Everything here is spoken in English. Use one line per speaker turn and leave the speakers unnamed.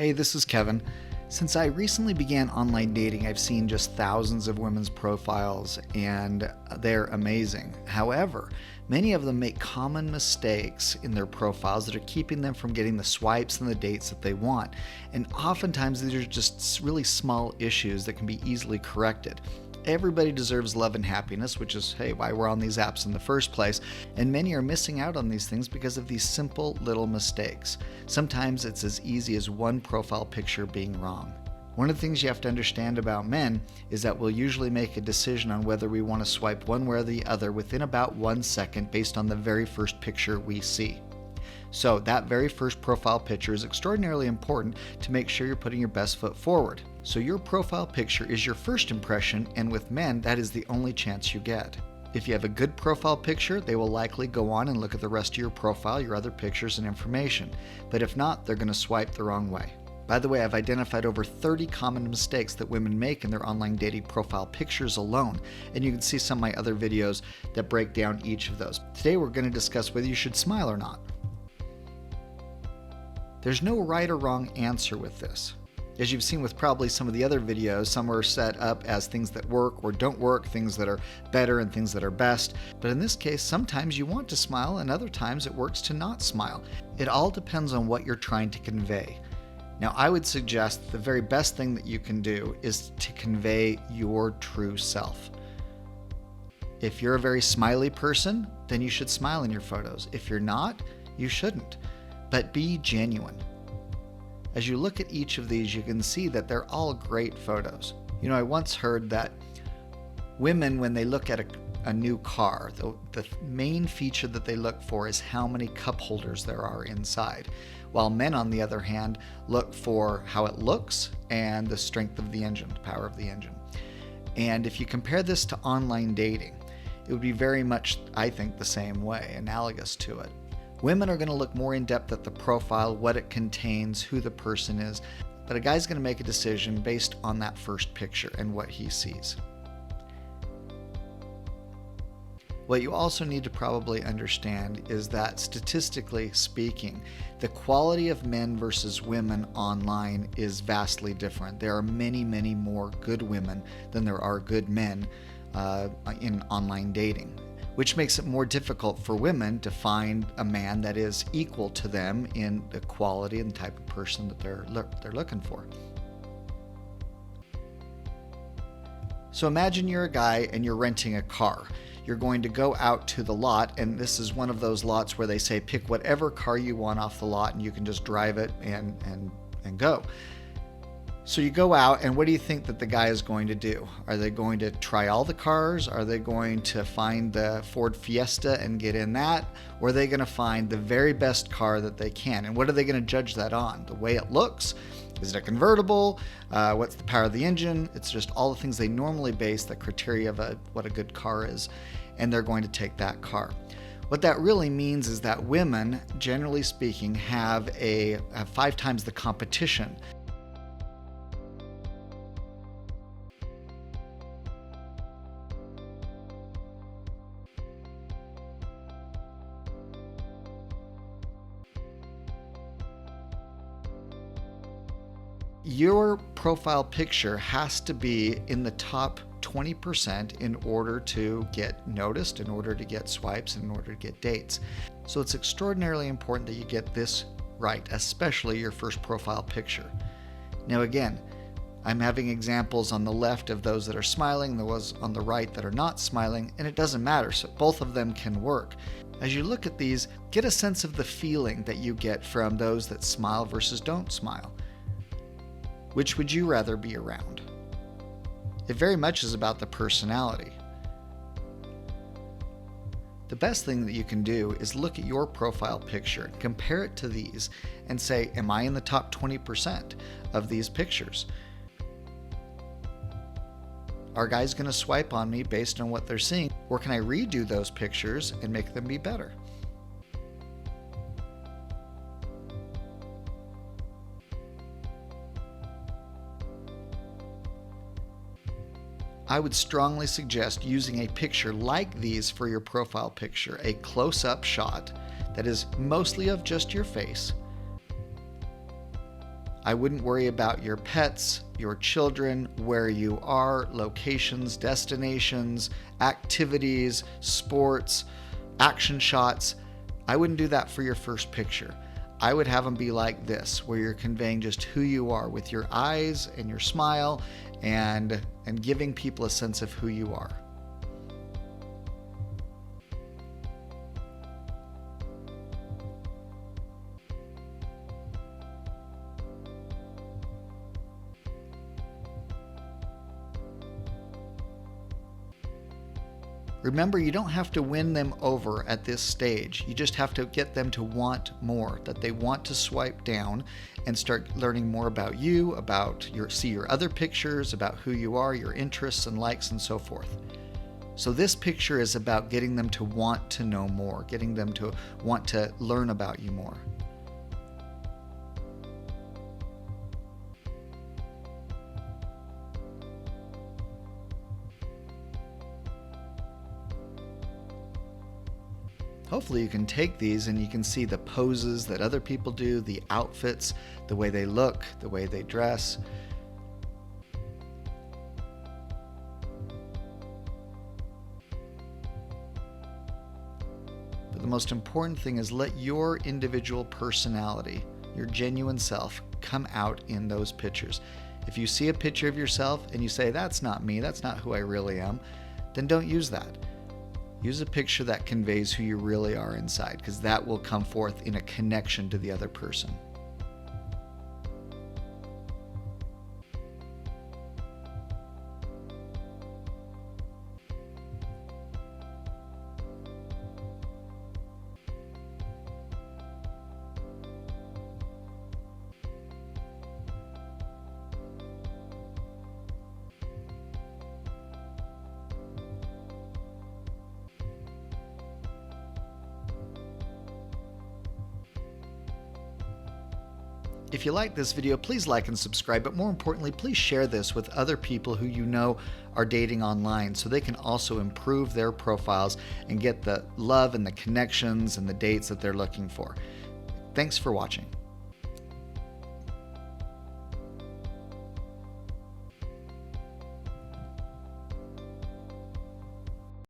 Hey, this is Kevin. Since I recently began online dating, I've seen just thousands of women's profiles and they're amazing. However, many of them make common mistakes in their profiles that are keeping them from getting the swipes and the dates that they want. And oftentimes these are just really small issues that can be easily corrected. Everybody deserves love and happiness, which is, hey, why we're on these apps in the first place. And many are missing out on these things because of these simple little mistakes. Sometimes it's as easy as one profile picture being wrong. One of the things you have to understand about men is that we'll usually make a decision on whether we want to swipe one way or the other within about 1 second based on the very first picture we see. So that very first profile picture is extraordinarily important to make sure you're putting your best foot forward. So your profile picture is your first impression, and with men, that is the only chance you get. If you have a good profile picture, they will likely go on and look at the rest of your profile, your other pictures and information. But if not, they're going to swipe the wrong way. By the way, I've identified over 30 common mistakes that women make in their online dating profile pictures alone, and you can see some of my other videos that break down each of those. Today we're going to discuss whether you should smile or not. There's no right or wrong answer with this. As you've seen with probably some of the other videos, some are set up as things that work or don't work, things that are better and things that are best. But in this case, sometimes you want to smile and other times it works to not smile. It all depends on what you're trying to convey. Now, I would suggest the very best thing that you can do is to convey your true self. If you're a very smiley person, then you should smile in your photos. If you're not, you shouldn't. But be genuine. As you look at each of these, you can see that they're all great photos. You know, I once heard that women, when they look at a new car, the main feature that they look for is how many cup holders there are inside. While men, on the other hand, look for how it looks and the strength of the engine, the power of the engine. And if you compare this to online dating, it would be very much, I think, the same way, analogous to it. Women are going to look more in depth at the profile, what it contains, who the person is, but a guy's going to make a decision based on that first picture and what he sees. What you also need to probably understand is that statistically speaking, the quality of men versus women online is vastly different. There are many, many more good women than there are good men in online dating, which makes it more difficult for women to find a man that is equal to them in the quality and type of person that they're looking for. So imagine you're a guy and you're renting a car. You're going to go out to the lot, and this is one of those lots where they say pick whatever car you want off the lot and you can just drive it and go. So you go out, and what do you think that the guy is going to do? Are they going to try all the cars? Are they going to find the Ford Fiesta and get in that? Or are they going to find the very best car that they can? And what are they going to judge that on? The way it looks? Is it a convertible? What's the power of the engine? It's just all the things they normally base the criteria of what a good car is, and they're going to take that car. What that really means is that women, generally speaking, have 5 times the competition. Your profile picture has to be in the top 20% in order to get noticed, in order to get swipes, in order to get dates. So it's extraordinarily important that you get this right, especially your first profile picture. Now again, I'm having examples on the left of those that are smiling, those on the right that are not smiling, and it doesn't matter, so both of them can work. As you look at these, get a sense of the feeling that you get from those that smile versus don't smile. Which would you rather be around? It very much is about the personality. The best thing that you can do is look at your profile picture, compare it to these, and say, am I in the top 20% of these pictures? Are guys going to swipe on me based on what they're seeing, or can I redo those pictures and make them be better? I would strongly suggest using a picture like these for your profile picture, a close-up shot that is mostly of just your face, I wouldn't worry about your pets, your children, where you are, locations, destinations, activities, sports, action shots. I wouldn't do that for your first picture. I would have them be like this, where you're conveying just who you are with your eyes and your smile and giving people a sense of who you are. Remember, you don't have to win them over at this stage. You just have to get them to want more, that they want to swipe down and start learning more about you, see your other pictures, about who you are, your interests and likes and so forth. So this picture is about getting them to want to know more, getting them to want to learn about you more. Hopefully you can take these and you can see the poses that other people do, the outfits, the way they look, the way they dress. But the most important thing is let your individual personality, your genuine self, come out in those pictures. If you see a picture of yourself and you say, that's not me, that's not who I really am, then don't use that. Use a picture that conveys who you really are inside, because that will come forth in a connection to the other person. If you like this video, please like and subscribe, but more importantly, please share this with other people who you know are dating online so they can also improve their profiles and get the love and the connections and the dates that they're looking for. Thanks for watching.